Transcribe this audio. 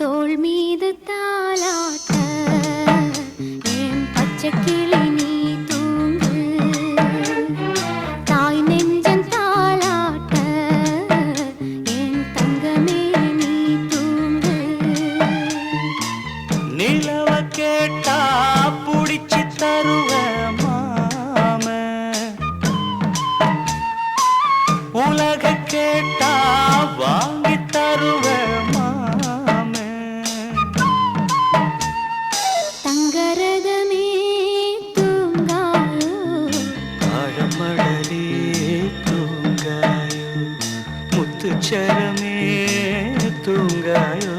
தோள் மீது தாலாட்ட என் பச்சை கிளி நீ தூங்கு தாய் நெஞ்சம் தாலாட்ட என் தங்கமே நீ தூங்கு நிலவ கேட்டா புடிச்சு தருவ மாம உலக கேட்டா வாங்கி தருவ தங்கரதமே தூங்காயோ ஆழமடலே தூங்காயோ முத்துச்சரமே தூங்காயோ